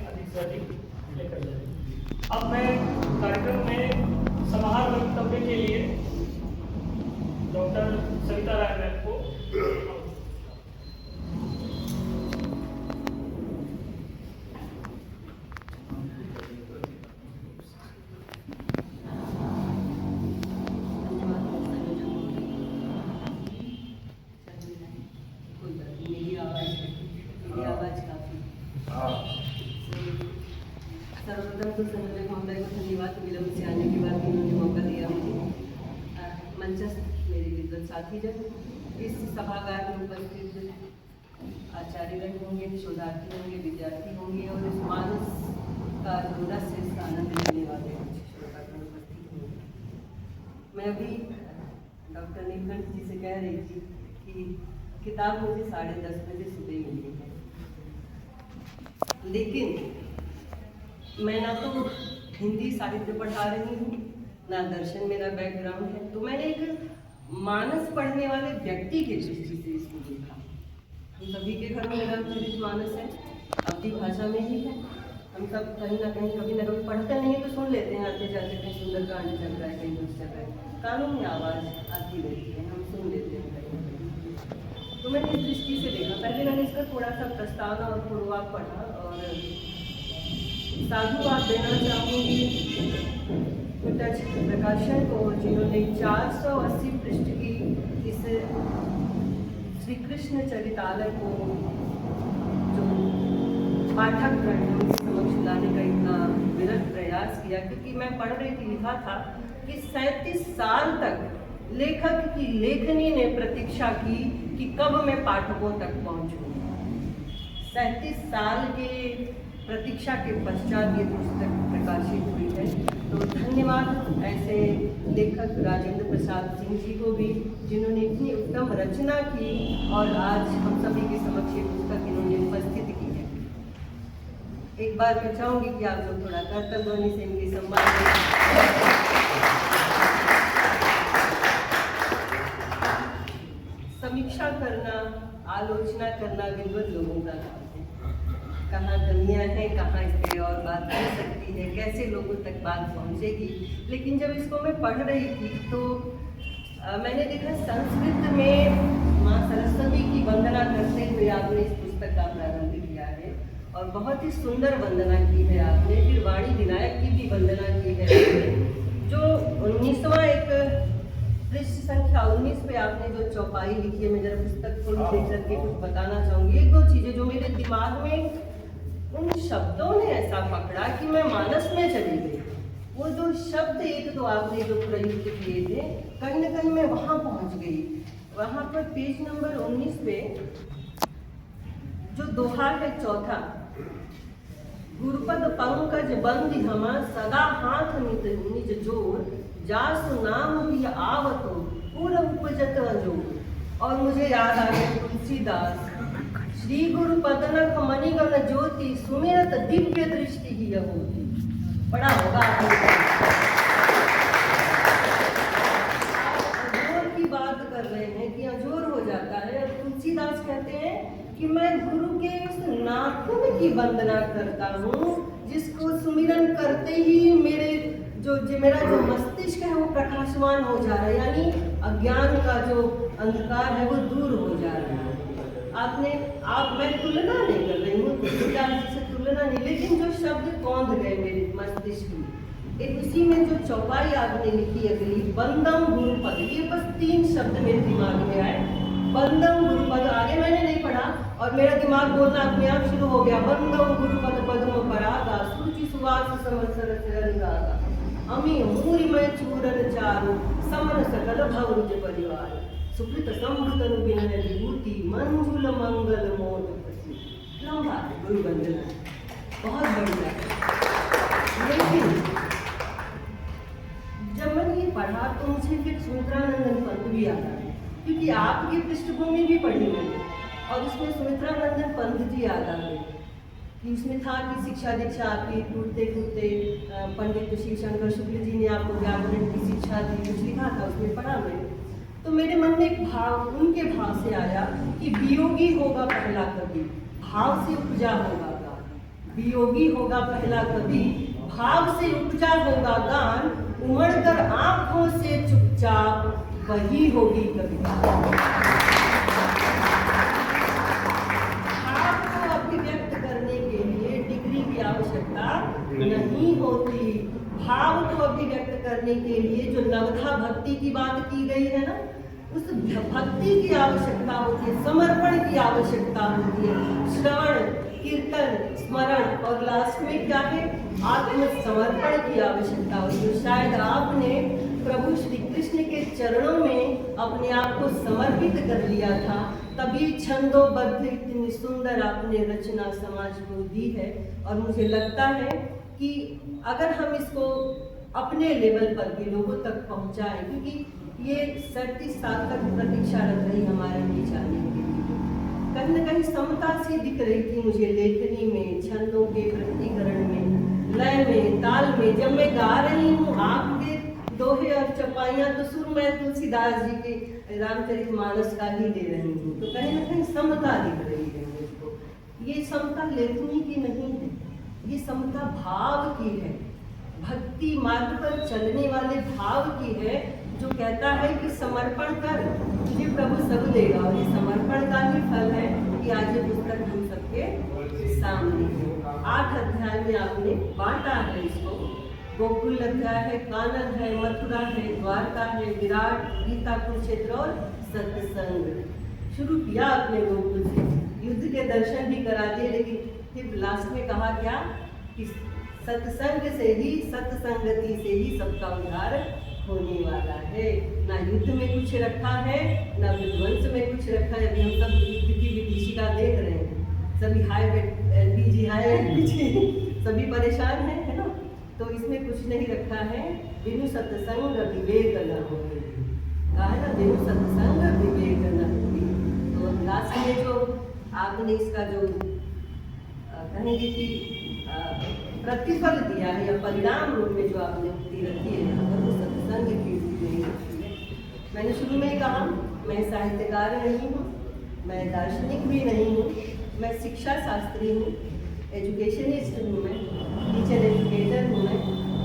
अधिक से अधिक लेकर जाए। अब मैं कार्यक्रम में समाहार वक्तव्य के लिए डॉक्टर सविता राय मैम को सर्वप्रथम तो संयोजक महोदय को धन्यवाद विलंब से आने के बाद इन्होंने मौका दिया मुझे। मंचस्थ मेरे विद्वत साथी जन, इस सभागार में उपस्थित आचार्यगण होंगे, शोधार्थी होंगे, विद्यार्थी होंगे और इस मानस का जो रस है इसका आनंद लेने वाले श्रोतागण उपस्थित होंगे। मैं अभी डॉक्टर नीलकंठ जी से कह रही थी कि किताब मुझे 10:30 बजे सुबह मिली है, लेकिन मैं ना तो हिंदी साहित्य पढ़ा रही हूँ, ना दर्शन मेरा बैकग्राउंड है, तो मैंने एक मानस पढ़ने वाले व्यक्ति की दृष्टि से इसको देखा। हम सभी के घर में रामचरित मानस है, अवधी भाषा में ही है। हम सब कहीं ना कहीं कभी ना कभी पढ़ते नहीं है तो सुन लेते हैं, आते जाते कहीं सुंदरकांड चल रहा है, कहीं कुछ चल रहा है, कानों में आवाज़ आती रहती है, हम सुन लेते हैं कहीं ना कहीं। तो मैंने इस दृष्टि से देखा। पहले मैंने इसका थोड़ा सा प्रस्तावना और पूर्वाक पढ़ा और साधुवाद देना चाहूँगी प्रकाशन को, जिन्होंने 480 पृष्ठ की इस श्री कृष्ण चरितालय को जो पाठक गण उनके समक्ष लाने का इतना विरत प्रयास किया। क्योंकि मैं पढ़ रही थी, लिखा था कि 37 साल तक लेखक की लेखनी ने प्रतीक्षा की कि कब मैं पाठकों तक पहुँचूँ। 37 साल के प्रतीक्षा के पश्चात ये पुस्तक प्रकाशित हुई है। तो धन्यवाद ऐसे लेखक राजेंद्र प्रसाद सिंह जी को भी, जिन्होंने इतनी उत्तम रचना की और आज हम सभी के समक्ष ये पुस्तक इन्होंने उपस्थित की है। एक बार मैं चाहूँगी कि आप लोग थोड़ा करतल ध्वनि से इनके सम्मान समीक्षा करना, आलोचना करना विद्वत लोगों का काम है। कहाँ कमियाँ हैं, कहाँ इस पर और बात कर सकती है, कैसे लोगों तक बात पहुँचेगी। लेकिन जब इसको मैं पढ़ रही थी तो मैंने देखा संस्कृत में माँ सरस्वती की वंदना करते हुए आपने इस पुस्तक का प्रारंभ किया है और बहुत ही सुंदर वंदना की है आपने। फिर वाणी विनायक की भी वंदना की है जो 19वां एक पृष्ठ संख्या 19 पे आपने जो चौपाई लिखी है। मैं जरा पुस्तक को देख करके कुछ बताना चाहूँगी। एक दो चीज़ें जो मेरे दिमाग में उन शब्दों ने ऐसा पकड़ा कि मैं मानस में चली गई। वो जो शब्द एक दो आपने जो प्रयुक्त किए थे, कहीं ना कहीं मैं वहाँ पहुँच गई। वहाँ पर पेज नंबर 19 पे जो दोहा है चौथा, गुरुपद पंकज बंदी हमा सदा हाथ निज जोर, जासु नाम भी आवतो पूरा उपजत अजोर। और मुझे याद आ गया तुलसीदास, श्री गुरु पदनख मणिगण ज्योति, सुमिरत दिव्य दृष्टि ही होती। बड़ा होगा अजोर की बात कर रहे हैं कि अजोर हो जाता है। और तुलसीदास कहते हैं कि मैं गुरु के उस नाखून की वंदना करता हूँ जिसको सुमिरन करते ही मेरा जो मस्तिष्क है वो प्रकाशमान हो जा रहा है, यानी अज्ञान का जो अंधकार है वो दूर हो जा रहा है। मैं तुलना नहीं कर रही हूँ, तुलसीदास से तुलना नहीं, लेकिन जो शब्द कौंध गए मेरे मस्तिष्क में, एक उसी में जो चौपाई आपने लिखी अगली, बंदम गुरुपद, ये बस 3 शब्द मेरे दिमाग में आए। बंदम गुरुपद, आगे मैंने नहीं पढ़ा और मेरा दिमाग बोलना अपने आप शुरू हो गया। बंदम गुरुपद पद्म परागा, सूचि सुवास समसर अनुरागा, अमी मूरिमय चूरन चारु, समन सकल भवरुज परिवार, सुकृत संभृतनु बिनय विभूति, मंजुल मंगल मोद प्रति। लंबा है गुरु वंदना, बहुत बढ़िया। लेकिन जब मैंने ये पढ़ा तो मुझे फिर सुमित्रानंदन पंत भी आता है, क्योंकि आपकी पृष्ठभूमि भी पढ़ी मैंने और उसमें सुमित्रानंदन पंत जी याद आ गए कि उसमें था कि शिक्षा दीक्षा आपकी टूटते टूटते पंडित शिव शंकर शुक्ल जी ने आपको व्याकरण की शिक्षा दी, कुछ लिखा था उसमें, पढ़ा मैंने। तो मेरे मन में एक भाव, उनके भाव से आया कि वियोगी होगा पहला कवि, भाव से उपजा होगा। वियोगी होगा पहला कवि, भाव से उपजा होगा गान, उमड़ कर आंखों से चुपचाप वही होगी कविता। भाव को अभिव्यक्त करने के लिए डिग्री की आवश्यकता नहीं होती। भाव को अभिव्यक्त करने के लिए जो नवधा भक्ति की बात की गई है ना, उस भक्ति की आवश्यकता होती है, समर्पण की आवश्यकता होती है, श्रवण, कीर्तन, स्मरण और लास्ट में क्या है, आत्मसमर्पण की आवश्यकता होती है। शायद आपने प्रभु श्री कृष्ण के चरणों में अपने आप को समर्पित कर लिया था, तभी छंदोबद्ध इतनी सुंदर आपने रचना समाज को दी है। और मुझे लगता है कि अगर हम इसको अपने लेवल पर भी लोगों तक पहुंचाएं, क्योंकि ये 37 साल तक प्रतीक्षा रख रही हमारे बीच आने के लिए, कहीं न कहीं समता सी दिख रही थी मुझे लेखनी में, छंदों के प्रकटीकरण में, लय में, ताल में। जब मैं गा रही हूँ आपके दोहे और चौपाइयाँ, तो सुर मैं तुलसीदास जी के रामचरितमानस का ही ले रही हूँ, तो कहीं न कहीं समता दिख रही है मुझको। ये समता लेखनी की नहीं है, ये समता भाव की है, भक्ति मार्ग पर चलने वाले भाव की है, जो कहता है कि समर्पण कर, तुझे प्रभु सब देगा। और ये समर्पण का ही फल है कि आज ये पुस्तक हम सबके सामने है। 8 अध्याय में आपने बांटा है इसको, गोकुल अध्याय है, कानन है, मथुरा है, द्वारका है, विराट, गीता, कुरुक्षेत्र और सत्संग। शुरू किया आपने गोकुल से, युद्ध के दर्शन भी करा दिए, लेकिन फिर लास्ट में कहा क्या कि सत्संग से ही, सत्संगति से ही सबका उद्धार होने वाला है। ना युद्ध में कुछ रखा है, ना विध्वंस में कुछ रखा है। अभी हम सब युद्ध की विभीषिका देख रहे हैं, सभी हाई एलपीजी, हाई एलपीजी, सभी परेशान हैं, है ना। तो इसमें कुछ नहीं रखा है, बिनु सत्संग विवेक न होए, कहा है ना, बिनु सत्संग विवेक न होए। तो लास्ट में जो आपने इसका जो कहेंगे कि प्रतिफल दिया है या परिणाम रूप में जो आपने उक्ति रखी है, अगर वो सत्संग की उक्ति नहीं रखी है। मैंने शुरू में कहा, मैं साहित्यकार नहीं हूँ, मैं दार्शनिक भी नहीं हूँ, मैं शिक्षा शास्त्री हूँ, एजुकेशनिस्ट हूँ, मैं टीचर एजुकेटर हूँ मैं।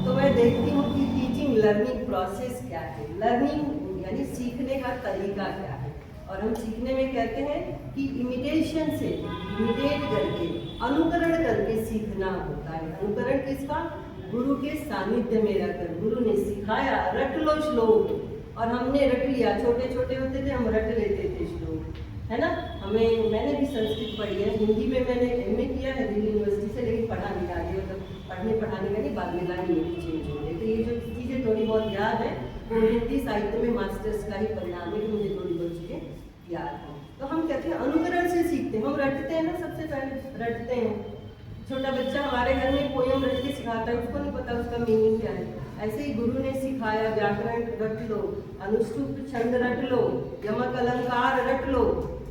तो मैं देखती हूँ कि टीचिंग लर्निंग प्रोसेस क्या है, लर्निंग यानी सीखने का तरीका क्या है। और हम सीखने में कहते हैं कि इमिटेशन से, इमिटेट करके, अनुकरण करके सीखना होता है। अनुकरण किसका? गुरु के सानिध्य में रहकर। गुरु ने सिखाया, रट लो श्लोक, और हमने रट लिया। छोटे छोटे होते थे, हम रट लेते थे श्लोक, है ना। मैंने भी संस्कृत पढ़ी है, हिंदी में मैंने MA किया है दिल्ली यूनिवर्सिटी से, लेकिन पढ़ा नहीं आगे, मतलब पढ़ने पढ़ाने का नहीं, बाद में लाइन में चेंज हो गई। तो ये जो चीज़ें थोड़ी बहुत याद है, वो हिंदी साहित्य में मास्टर्स का ही परिणाम है कि मुझे थोड़ी बहुत चीज़ें याद है। तो हम कहते हैं अनुकरण से सीखते हैं, हम रटते हैं ना, सबसे पहले रटते हैं। छोटा बच्चा हमारे घर में पोयम रट के सिखाता है, उसको नहीं पता उसका मीनिंग क्या है। ऐसे ही गुरु ने सिखाया, व्याकरण रट लो, अनुष्टुप छंद रट लो, यमक अलंकार रट लो।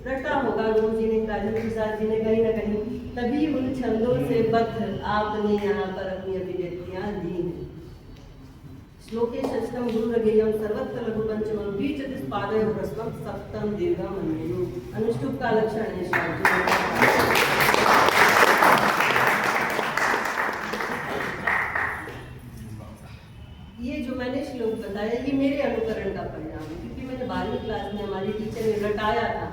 रटा होगा गुरु जी ने, राजेंद्र प्रसाद जी ने कहीं ना कहीं, तभी उन छंदों से बद्ध आपने यहाँ पर अपनी अभिव्यक्तियाँ दी हैं। श्लोके षष्ठम गुरु रगेयम सर्वत्र लघु पंचमम द्विचतुष्पादय ह्रस्वम सप्तम दीर्घम अन्यु। अनुष्टुप का लक्षण है। ये जो मैंने श्लोक बताया, ये मेरे अनुकरण का परिणाम है, क्योंकि मैंने 12वीं क्लास में हमारी टीचर ने रटाया था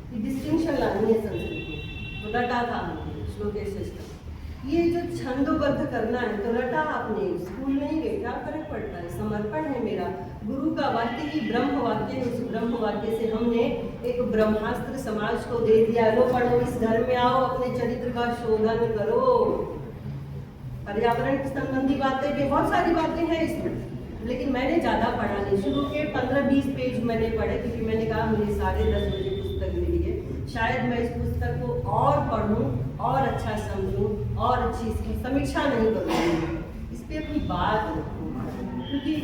कि डिस्टिंक्शन लानी है संस्कृत में, तो रटा था हमने श्लोके षष्ठम। ये जो छंदोबद्ध करना है, तो रटा आपने, स्कूल नहीं गए, क्या फर्क पड़ता है, समर्पण है मेरा। गुरु का वाक्य ही ब्रह्म वाक्य है, उस ब्रह्म वाक्य से हमने एक ब्रह्मास्त्र समाज को दे दिया। लो पढ़ो, इस घर में आओ, अपने चरित्र का शोधन करो। पर्यावरण संबंधी बातें भी, बहुत सारी बातें हैं इसमें, लेकिन मैंने ज़्यादा पढ़ा नहीं। शुरू के 15-20 पेज मैंने पढ़े, क्योंकि मैंने कहा मुझे 10:30 बजे पुस्तक मिली है, शायद मैं इस पुस्तक को और पढ़ूं और अच्छा समझूं और अच्छी इसकी समीक्षा नहीं करूँगी, इस पर अपनी बात रखूँ, क्योंकि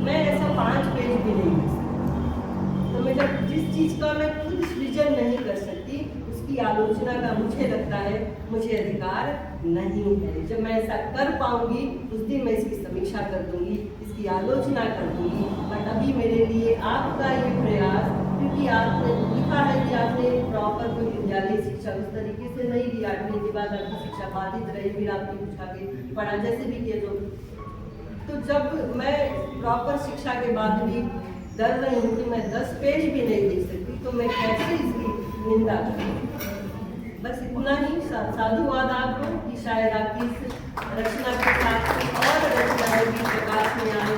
मैं ऐसा 5 पेज भी नहीं कर सकती। तो मैं जब जिस चीज़ का मैं खुद सृजन नहीं कर सकती, उसकी आलोचना का मुझे लगता है मुझे अधिकार नहीं है। जब मैं ऐसा कर पाऊंगी, उस दिन मैं इसकी समीक्षा कर दूंगी, इसकी आलोचना कर दूंगी। बट अभी मेरे लिए आपका ये प्रयास, कि आपने लिखा है कि आपने प्रॉपर कोई विद्यालय शिक्षा उस तरीके से नहीं ली, 8वीं के बाद आपकी शिक्षा बाधित रही, फिर आपने कुछ आगे पढ़ा जैसे भी किए तो जब मैं प्रॉपर शिक्षा के बाद भी डर रही हूँ कि मैं 10 पेज भी नहीं लिख सकती, तो मैं कैसे इसकी निंदा करूँ। बस इतना ही साधुवाद आपको कि शायद आपकी इस रचना के साथ और रचनाएं भी प्रकाश में आए।